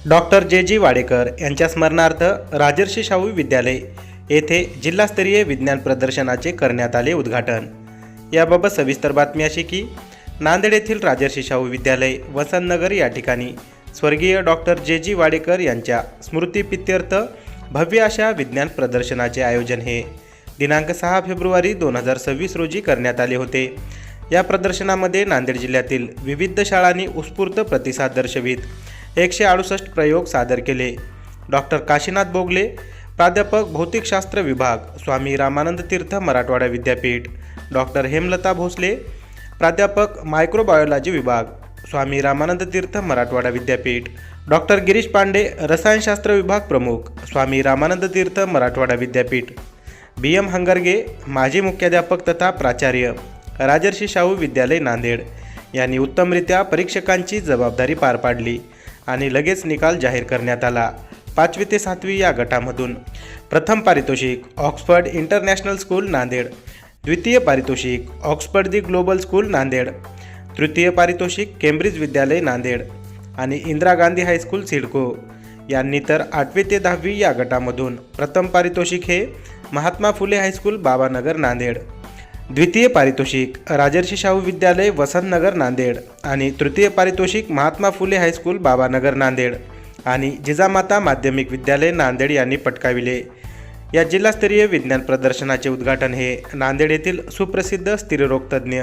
Doctor जे वाडेकर यांच्या स्मरणार्थ राजर्षी शाहू विद्यालय येथे जिल्हास्तरीय विज्ञान प्रदर्शनाचे करण्यात आले उद्घाटन। याबाबत सविस्तर बातमी अशी की नांदेड येथील राजर्षी शाहू विद्यालय वसंतनगर या ठिकाणी स्वर्गीय डॉक्टर जे वाडेकर यांच्या स्मृतिप्रीत्यर्थ भव्य अशा विज्ञान प्रदर्शनाचे आयोजन हे दिनांक 6 फेब्रुवारी 2026 रोजी करण्यात आले होते। या प्रदर्शनामध्ये नांदेड जिल्ह्यातील विविध शाळांनी उत्स्फूर्त प्रतिसाद दर्शवित 168 प्रयोग सादर केले। डॉक्टर काशीनाथ बोगले, प्राध्यापक भौतिकशास्त्र विभाग, स्वामी रामानंद तीर्थ मराठवाडा विद्यापीठ, डॉक्टर हेमलता भोसले, प्राध्यापक मायक्रोबायोलॉजी विभाग, स्वामी रामानंद तीर्थ मराठवाडा विद्यापीठ, डॉक्टर गिरीश पांडे, रसायनशास्त्र विभाग प्रमुख, स्वामी रामानंद तीर्थ मराठवाडा विद्यापीठ, BM हंगरगे, माजी मुख्याध्यापक तथा प्राचार्य, राजर्षी शाहू विद्यालय नांदेड यांनी उत्तमरित्या परीक्षकांची जबाबदारी पार पाडली आणि लगेच निकाल जाहीर करण्यात आला। 5वी ते 7वी या गटामधून प्रथम पारितोषिक ऑक्सफर्ड इंटरनॅशनल स्कूल नांदेड, द्वितीय पारितोषिक ऑक्सफर्ड दी ग्लोबल स्कूल नांदेड, तृतीय पारितोषिक केम्ब्रिज विद्यालय नांदेड आणि इंदिरा गांधी हायस्कूल सिडको यांनी तर 8वी ते 10वी या गटामधून प्रथम पारितोषिक हे महात्मा फुले हायस्कूल बाबानगर नांदेड, द्वितीय पारितोषिक राजर्षी शाहू विद्यालय वसंतनगर नांदेड आणि तृतीय पारितोषिक महात्मा फुले हायस्कूल बाबानगर नांदेड आणि जिजामाता माध्यमिक विद्यालय नांदेड यांनी पटकाविले। या जिल्हास्तरीय विज्ञान प्रदर्शनाचे उद्घाटन हे नांदेड येथील सुप्रसिद्ध स्त्रीरोग तज्ज्ञ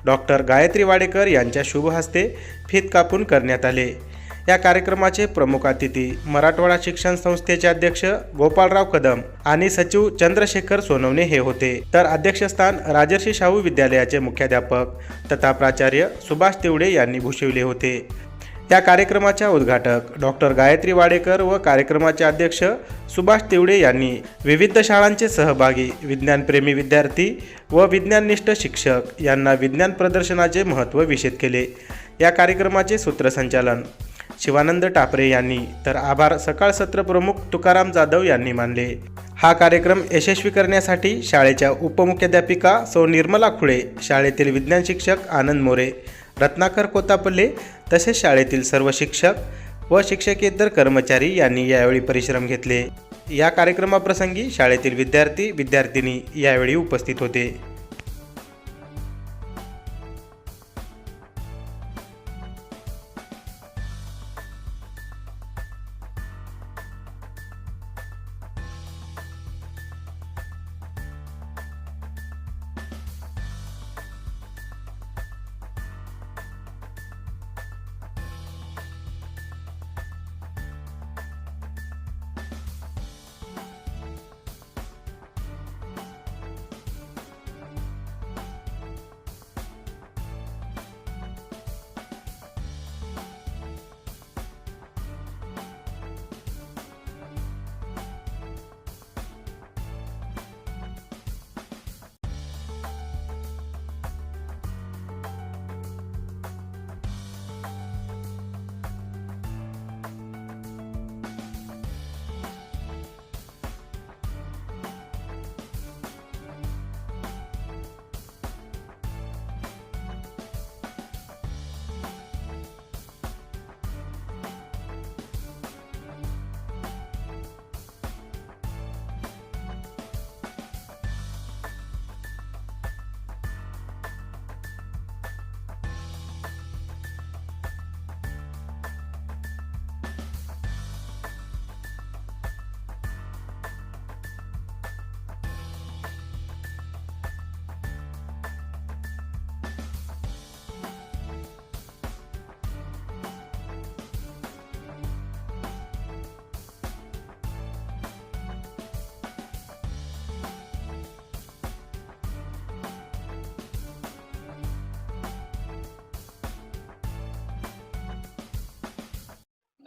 डॉक्टर गायत्री वाडेकर यांच्या शुभ हस्ते फीत कापून करण्यात आले। या कार्यक्रमाचे प्रमुख अतिथी मराठवाडा शिक्षण संस्थेचे अध्यक्ष गोपाळराव कदम आणि सचिव चंद्रशेखर सोनवणे हे होते, तर अध्यक्षस्थान राजर्षी शाहू विद्यालयाचे मुख्याध्यापक तथा प्राचार्य सुभाष तिवडे यांनी भूषविले होते। या कार्यक्रमाच्या उद्घाटक डॉक्टर गायत्री वाडेकर व कार्यक्रमाचे अध्यक्ष सुभाष तिवडे यांनी विविध शाळांचे सहभागी, विज्ञानप्रेमी विद्यार्थी व विज्ञाननिष्ठ शिक्षक यांना विज्ञान प्रदर्शनाचे महत्त्व विशद केले। या कार्यक्रमाचे सूत्रसंचालन शिवानंद टापरे यांनी तर आभार सकाळ सत्र प्रमुख तुकाराम जाधव यांनी मानले। हा कार्यक्रम यशस्वी करण्यासाठी शाळेच्या उपमुख्याध्यापिका सौ निर्मला खुळे, शाळेतील विज्ञान शिक्षक आनंद मोरे, रत्नाकर कोतापल्ले तसेच शाळेतील सर्व शिक्षक व शिक्षकेतर कर्मचारी यांनी यावेळी परिश्रम घेतले। या कार्यक्रमाप्रसंगी शाळेतील विद्यार्थी विद्यार्थिनी यावेळी उपस्थित होते।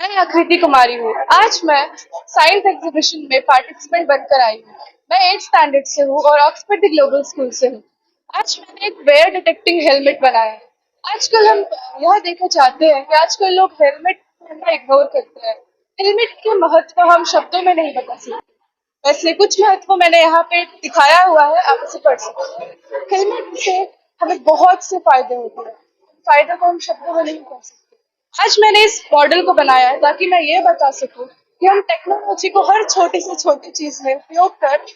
मैं आकृति कुमारी हूँ। आज मैं साइंस एग्जीबिशन में पार्टिसिपेंट बनकर आई हूँ। मैं 8th स्टैंडर्ड से हूँ और ऑक्सफोर्ड द ग्लोबल स्कूल से हूँ। आज मैंने एक वेयर डिटेक्टिंग हेलमेट बनाया है। आजकल हम यह देखना चाहते हैं कि आजकल लोग हेलमेट पहनना इग्नोर करते हैं। हेलमेट के महत्व हम शब्दों में नहीं बता सकते। वैसे कुछ महत्व मैंने यहाँ पे दिखाया हुआ है, आप इसे पढ़ सकते हैं। हेलमेट से हमें बहुत से फायदे होते हैं। फायदों को हम शब्दों में नहीं कह सकते। आज मैंने इस मॉडल को बनाया है ताकि मैं ये बता सकूं कि हम टेक्नोलॉजी को हर छोटी से छोटी चीज में उपयोग कर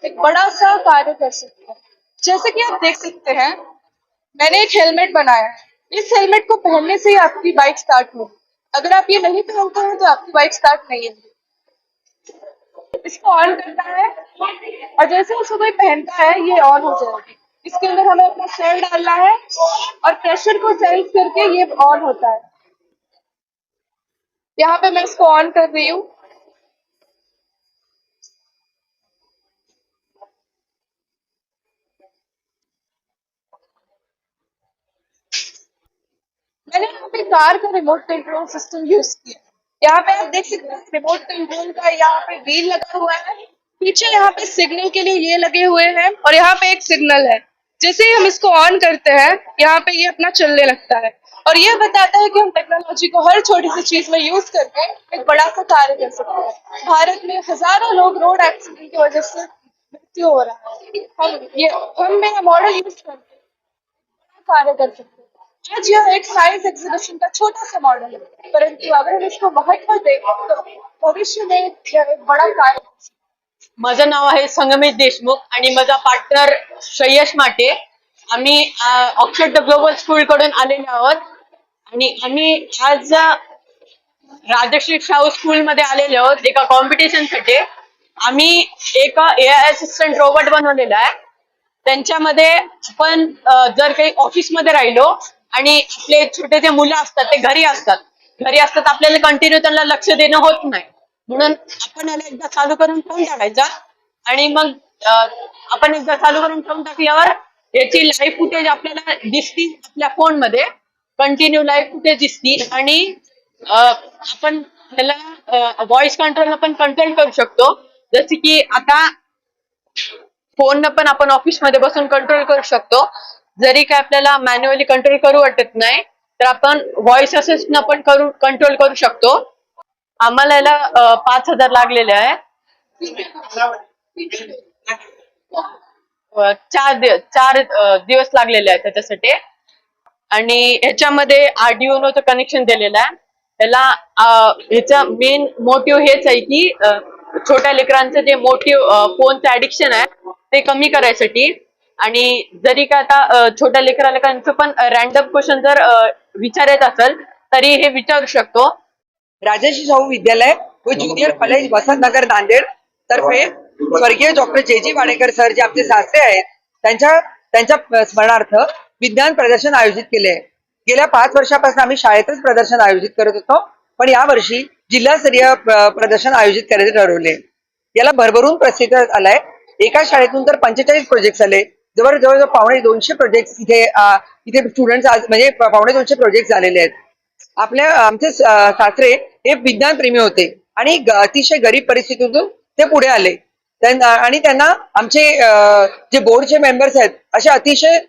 एक बड़ा सा कार्य कर सकते हैं। जैसे कि आप देख सकते हैं, मैंने एक हेलमेट बनाया है। इस हेलमेट को पहनने से ही आपकी बाइक स्टार्ट होगी। अगर आप ये नहीं पहनते हैं तो आपकी बाइक स्टार्ट नहीं होगी। इसको ऑन करना है और जैसे उसको कोई पहनता है ये ऑन हो जाएगी। इसके अंदर हमें अपना सेल डालना है और प्रेशर को सेंस करके ये ऑन होता है। यहाँ पे मैं इसको ऑन कर रही हूँ। मैंने यहाँ पे कार का रिमोट कंट्रोल सिस्टम यूज किया। यहाँ पे आप देख सकते हैं रिमोट कंट्रोल का यहाँ पे व्हील लगा हुआ है। पीछे यहाँ पे सिग्नल के लिए ये लगे हुए हैं और यहाँ पे एक सिग्नल है। जैसे ही हम इसको ऑन करते हैं यहाँ पे ये अपना चलने लगता है और ये बताता है कि हम टेक्नोलॉजी को हर छोटी सी चीज में यूज करके एक बड़ा सा कार्य कर सकते हैं। भारत में हजारों लोग रोड एक्सीडेंट की वजह से मृत्यु हो रहा है। हम मेरा मॉडल यूज करके कार्य कर सकते हैं। आज यह एक साइंस एग्जीबिशन का छोटा सा मॉडल है, परंतु अगर हम इसको महत्व दें तो भविष्य में यह एक बड़ा कार्य कर सकते माझं नाव आहे संगमेश देशमुख आणि माझा पार्टनर श्रेयश माटे. आम्ही ऑक्सफर्ड ग्लोबल स्कूल कडून आलेलो आहोत आणि आम्ही आज राजश्री शाहू स्कूल मध्ये आलेलो आहोत एका कॉम्पिटिशन साठी. आम्ही एक एआय असिस्टंट रोबोट बनवलेला आहे. त्यांच्यामध्ये आपण जर काही ऑफिसमध्ये राहिलो आणि आपले छोटे जे मुलं असतात ते घरी असतात आपल्याला कंटिन्यू त्यांना लक्ष देणं होत नाही, म्हणून आपण याला एकदा चालू करून ठेवून टाकायचा आणि मग आपण एकदा चालू करून ठेवून टाकल्यावर याची लाईव्ह फुटेज आपल्याला दिसती आपल्या फोन मध्ये. कंटिन्यू लाईव्ह फुटेज दिसती आणि आपण त्याला व्हॉइस कंट्रोल आपण कंट्रोल करू शकतो. जसे की आता फोन पण आपण ऑफिसमध्ये बसून कंट्रोल करू शकतो. जरी काय आपल्याला मॅन्युअली कंट्रोल करू वाटत नाही तर आपण व्हॉइस असिस्टंट पण कंट्रोल करू शकतो. आम्हाला याला 5,000 लागलेले आहे. 4 दिवस लागलेले आहेत त्याच्यासाठी. आणि ह्याच्यामध्ये आर्डिओनोचं कनेक्शन दिलेलं आहे. त्याला ह्याचा मेन मोटिव्ह हेच आहे की छोट्या लेकरांचं जे मोटिव्ह फोनचं ऍडिक्शन आहे ते कमी करायसाठी. आणि जरी का आता छोट्या लेकरांचं पण रॅन्डम क्वेश्चन जर विचारायचं असेल तरी हे विचारू शकतो. राजर्षी शाहू विद्यालय व ज्युनियर कॉलेज वसंतनगर नांदेड तर्फे स्वर्गीय डॉक्टर जे वाडेकर सर जे आमचे सासरे आहेत त्यांच्या स्मरणार्थ विज्ञान प्रदर्शन आयोजित केले आहे. गेल्या 5 वर्षापासून आम्ही शाळेतच प्रदर्शन आयोजित करत होतो, पण यावर्षी जिल्हास्तरीय प्रदर्शन आयोजित करायचे ठरवले. याला भरभरून प्रतिसाद आलाय. एका शाळेतून तर 45 प्रोजेक्ट आले. जवळजवळ 250 प्रोजेक्ट इथे स्टुडंट म्हणजे 250 प्रोजेक्ट झालेले आहेत. आमचे सासरे हे विज्ञान प्रेमी होते आणि अतिशय गरीब परिस्थितीतून ते पुढे आले. आणि त्यांना आमचे जे बोर्डचे मेंबर्स आहेत असे अतिशय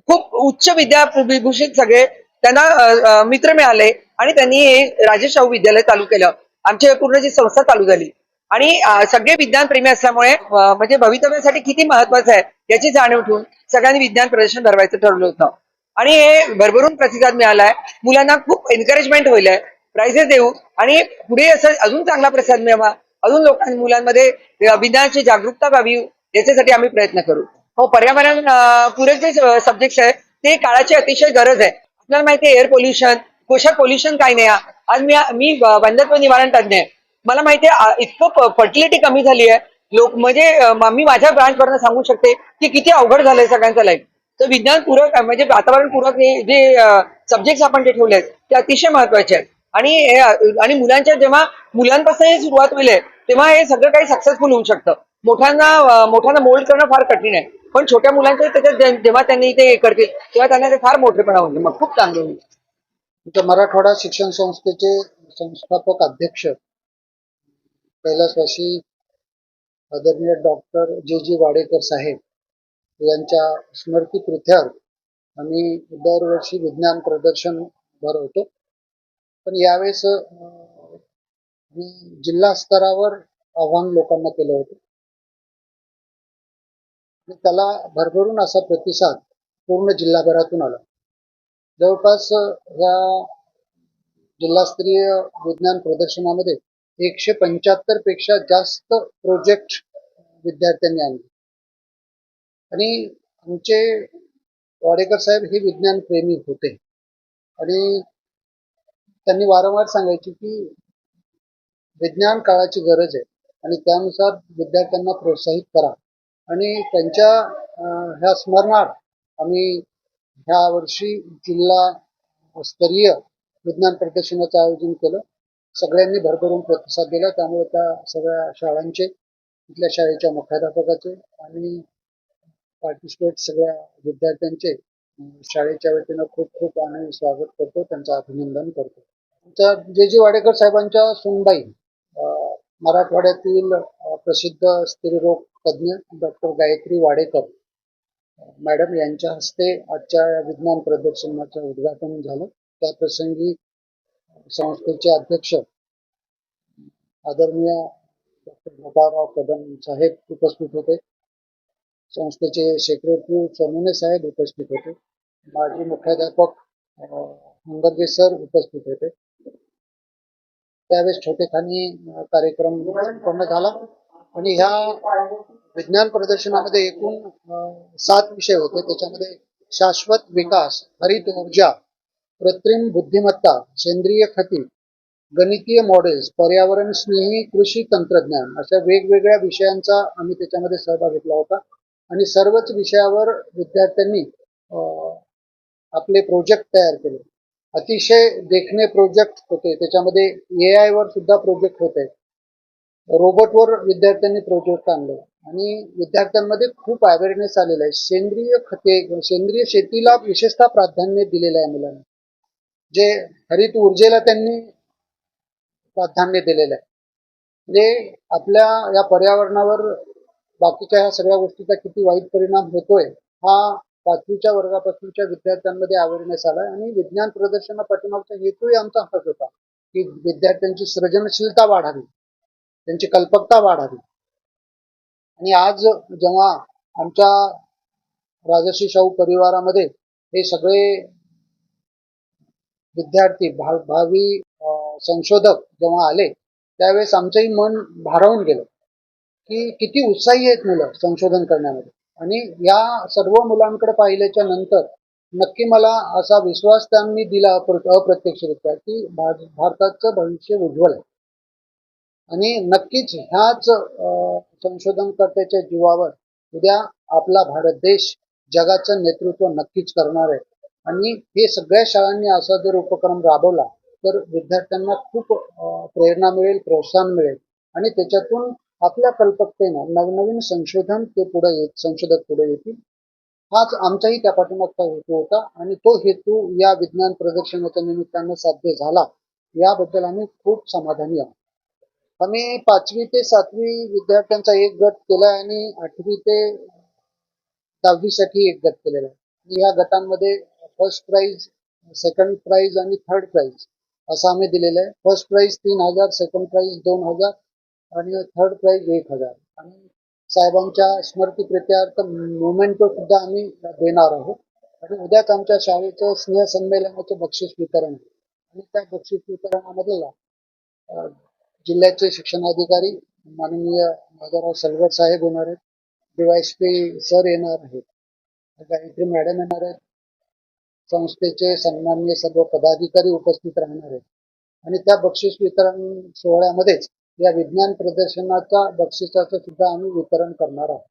खूप उच्च विद्याभूषित सगळे त्यांना मित्र मिळाले आणि त्यांनी हे राजेश शाहू विद्यालय चालू केलं. आमची पूर्ण जी संस्था चालू झाली आणि सगळे विज्ञान प्रेमी असल्यामुळे म्हणजे भवितव्यासाठी किती महत्वाचं आहे याची जाणीव ठेवून सगळ्यांनी विज्ञान प्रदर्शन भरवायचं ठरवलं होतं आणि हे भरभरून प्रतिसाद मिळालाय. मुलांना खूप एनकरेजमेंट होईल आहे. प्राइजेस देऊ आणि पुढे असं अजून चांगला प्रतिसाद मिळावा, अजून मुलांमध्ये विज्ञानाची जागरूकता व्हावी याच्यासाठी आम्ही प्रयत्न करू. हो, पर्यावरण पूरक जे सब्जेक्ट आहे ते काळाची अतिशय गरज आहे. आपल्याला माहिती आहे एअर पोल्युशन, पोषक पोल्युशन काही नाही. आज मी वंध्यत्व निवारण तज्ञ आहे. मला माहिती आहे इतकं फर्टिलिटी कमी झाली आहे. लोक म्हणजे मी माझ्या ब्रांच वरनं सांगू शकते की किती अवघड झालंय सगळ्यांचं लाईफ. तर विज्ञान पूरक म्हणजे वातावरण पूरक जे सब्जेक्ट आपण जे ठेवले ते अतिशय महत्वाचे आहेत. आणि जेव्हा मुलांपासून हे सुरुवात होईल तेव्हा हे सगळं काही सक्सेसफुल होऊ शकतं. मोठ्यांना मोल्ड करणं फार कठीण आहे, पण छोट्या मुलांच्या त्याच्यात जेव्हा त्यांनी ते करतील तेव्हा त्यांना ते फार मोठेपणा होईल, मग खूप चांगलं होईल. मराठवाडा शिक्षण संस्थेचे संस्थापक अध्यक्ष कैलासवासी आदरणीय डॉक्टर जे वाडेकर साहेब यांच्या स्मृतिप्रीत्यर्थ आम्ही दरवर्षी विज्ञान प्रदर्शन भरवतो. पण यावेळेस मी जिल्हा स्तरावर आव्हान लोकांना केलं होतं आणि त्याला भरभरून असा प्रतिसाद पूर्ण जिल्हाभरातून आला. जवळपास या जिल्हास्तरीय विज्ञान प्रदर्शनामध्ये 175 पेक्षा जास्त प्रोजेक्ट विद्यार्थ्यांनी आणले आणि आमचे वाडेकर साहेब हे विज्ञान प्रेमी होते आणि त्यांनी वारंवार सांगायचे की विज्ञान काळाची गरज आहे आणि त्यानुसार विद्यार्थ्यांना प्रोत्साहित करा आणि त्यांच्या ह्या स्मरणार्थ आम्ही ह्या वर्षी जिल्हा स्तरीय विज्ञान प्रदर्शनाचं आयोजन केलं. सगळ्यांनी भरभरून प्रतिसाद दिला, त्यामुळे त्या सगळ्या शाळांचे, तिथल्या शाळेच्या मुख्याध्यापकाचे आणि पार्टिसिपेट सगळ्या विद्यार्थ्यांचे शाळेच्या वतीनं खूप खूप आनंद स्वागत करतो, त्यांचं अभिनंदन करतो. आमच्या जे वाडेकर साहेबांच्या सुनबाई मराठवाड्यातील प्रसिद्ध स्त्रीरोग तज्ज्ञ डॉक्टर गायत्री वाडेकर मॅडम यांच्या हस्ते आजच्या या विज्ञान प्रदर्शनाचं उद्घाटन झालं. त्या प्रसंगी संस्थेचे अध्यक्ष आदरणीय डॉक्टर गोपाळराव कदम साहेब उपस्थित होते. संस्थेचे सेक्रेटरी सोनुने साहेब उपस्थित होते. माजी मुख्याध्यापक हंगरगे सर उपस्थित होते. त्यावेळेस छोटेखानी कार्यक्रम संपन्न झाला आणि ह्या विज्ञान प्रदर्शनामध्ये एकूण 7 विषय होते. त्याच्यामध्ये शाश्वत विकास, हरित ऊर्जा, कृत्रिम बुद्धिमत्ता, सेंद्रिय खते, गणितीय मॉडेल्स, पर्यावरण स्नेही कृषी तंत्रज्ञान अशा वेगवेगळ्या विषयांचा आम्ही त्याच्यामध्ये सहभाग घेतला होता आणि सर्वच विषयावर विद्यार्थ्यांनी आपले प्रोजेक्ट तयार केले. अतिशय देखणे प्रोजेक्ट होते. त्याच्यामध्ये AI वर सुद्धा प्रोजेक्ट होते. रोबोटवर विद्यार्थ्यांनी प्रोजेक्ट आणले आणि विद्यार्थ्यांमध्ये खूप अवेअरनेस आलेला आहे. सेंद्रिय खते, सेंद्रिय शेतीला विशेषतः प्राधान्य दिलेलं आहे मुलांना. जे हरित ऊर्जेला त्यांनी प्राधान्य दिलेलं आहे. म्हणजे आपल्या या पर्यावरणावर बाकीच्या ह्या सगळ्या गोष्टीचा किती वाईट परिणाम होतोय हा 5वीच्या वर्गापासूनच्या विद्यार्थ्यांमध्ये अवेअरनेस आलाय आणि विज्ञान प्रदर्शना पाठीमागचा हेतूही आमचा हाच होता की विद्यार्थ्यांची सृजनशीलता वाढावी, त्यांची कल्पकता वाढावी. आणि आज जेव्हा आमच्या राजर्षी शाहू परिवारामध्ये हे सगळे विद्यार्थी भावी संशोधक जेव्हा आले त्यावेळेस आमचंही मन भारावून गेलं की किती उत्साही आहेत मुलं संशोधन करण्यामध्ये. आणि या सर्व मुलांकडे पाहिल्याच्या नंतर नक्की मला असा विश्वास त्यांनी दिला अप्रत्यक्षरित्या की भारताचं भविष्य उज्ज्वल आहे आणि नक्कीच ह्याच संशोधनकर्त्याच्या जीवावर उद्या आपला भारत देश जगाचं नेतृत्व नक्कीच करणार आहे. आणि हे सगळ्या शाळांनी असा जर उपक्रम राबवला तर विद्यार्थ्यांना खूप प्रेरणा मिळेल, प्रोत्साहन मिळेल आणि त्याच्यातून आपल्या कल्पकतेनं नवनवीन संशोधन ते संशोधक पुढे येतील. हाच आमचाही त्या पाठीमागचा हेतू होता आणि तो हेतू या विज्ञान प्रदर्शनाच्या निमित्तानं साध्य झाला, याबद्दल आम्ही खूप समाधानी आहोत. आम्ही 5वी ते 7वी विद्यार्थ्यांचा एक गट केला आणि 8वी ते 10वी साठी एक गट केलेला आहे. या गटांमध्ये फर्स्ट प्राइज, सेकंड प्राइज आणि थर्ड प्राइज असं आम्ही दिलेलं आहे. फर्स्ट प्राइज 3,000, सेकंड प्राइज 2,000 आणि थर्ड प्राइज 1,000 आणि साहेबांच्या स्मृतिप्रित्यार्थ मोमेंटो सुद्धा आम्ही देणार आहोत. आणि उद्याच आमच्या शाळेचं स्नेह संमेलनाचं बक्षीस वितरण आहे आणि त्या बक्षीस वितरणामधला जिल्ह्याचे शिक्षणाधिकारी माननीय माधवराव सलगर साहेब येणार आहेत, DYSP सर येणार आहेत, गायत्री मॅडम येणार आहेत, संस्थेचे सन्माननीय सर्व पदाधिकारी उपस्थित राहणार आहेत आणि त्या बक्षीस वितरण सोहळ्यामध्येच या विज्ञान प्रदर्शनाच्या बक्षिसाचं सुद्धा आम्ही वितरण करणार आहोत.